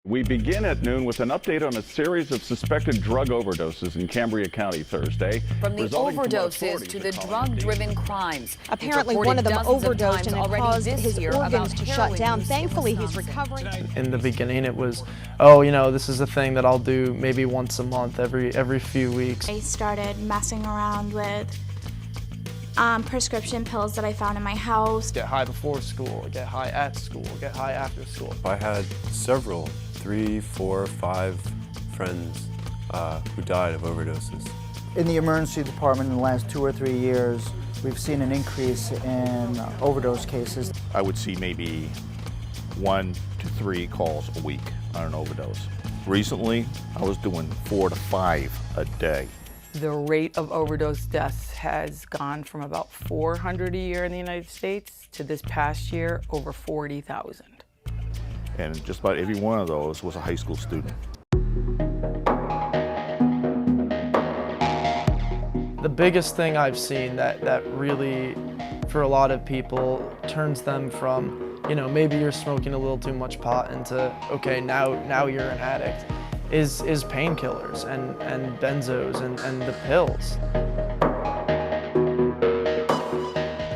We begin at noon with an update on a series of suspected drug overdoses in Cambria County Thursday. From the overdoses to the drug-driven crimes. Apparently one of them overdosed and it caused his organs to shut down. Thankfully, he's recovering. In the beginning, it was, oh, you know, this is a thing that I'll do maybe once a month, every few weeks. I started messing around with prescription pills that I found in my house. Get high before school, get high at school, get high after school. I had several, 3, 4, 5 friends who died of overdoses. In the emergency department in the last 2 or 3 years, we've seen an increase in overdose cases. I would see maybe 1 to 3 calls a week on an overdose. Recently, I was doing 4 to 5 a day. The rate of overdose deaths has gone from about 400 a year in the United States to this past year over 40,000. And just about every one of those was a high school student. The biggest thing I've seen that really, for a lot of people, turns them from, you know, maybe you're smoking a little too much pot into, okay, now you're an addict, is painkillers and benzos and the pills.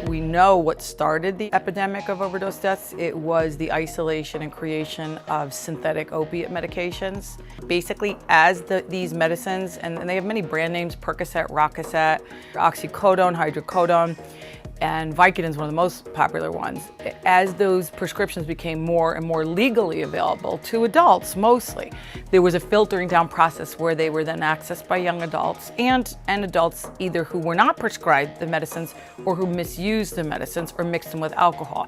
We know what started the epidemic of overdose deaths. It was the isolation and creation of synthetic opiate medications. Basically, as these medicines, and they have many brand names, Percocet, Rococet, oxycodone, hydrocodone, and Vicodin is one of the most popular ones. As those prescriptions became more and more legally available to adults mostly, there was a filtering down process where they were then accessed by young adults and adults either who were not prescribed the medicines or who misused the medicines or mixed them with alcohol.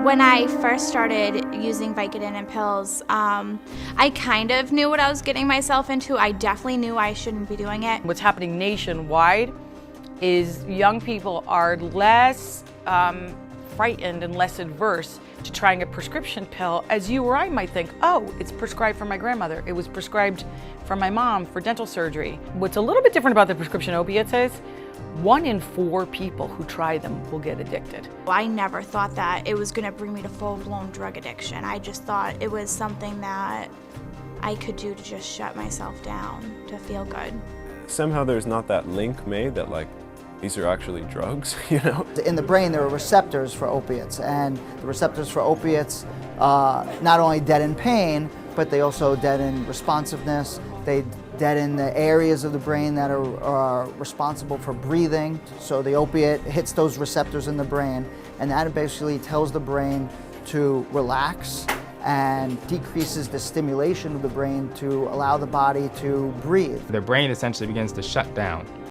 When I first started using Vicodin and pills, I kind of knew what I was getting myself into. I definitely knew I shouldn't be doing it. What's happening nationwide is young people are less frightened and less adverse to trying a prescription pill, as you or I might think, oh, it's prescribed for my grandmother, it was prescribed for my mom for dental surgery. What's a little bit different about the prescription opiates is 1 in 4 people who try them will get addicted. I never thought that it was going to bring me to full-blown drug addiction. I just thought it was something that I could do to just shut myself down, to feel good. Somehow there's not that link made that, like, these are actually drugs, you know? In the brain, there are receptors for opiates, and the receptors for opiates not only deaden pain, but they also deaden responsiveness. They deaden the areas of the brain that are responsible for breathing. So the opiate hits those receptors in the brain, and that basically tells the brain to relax and decreases the stimulation of the brain to allow the body to breathe. The brain essentially begins to shut down.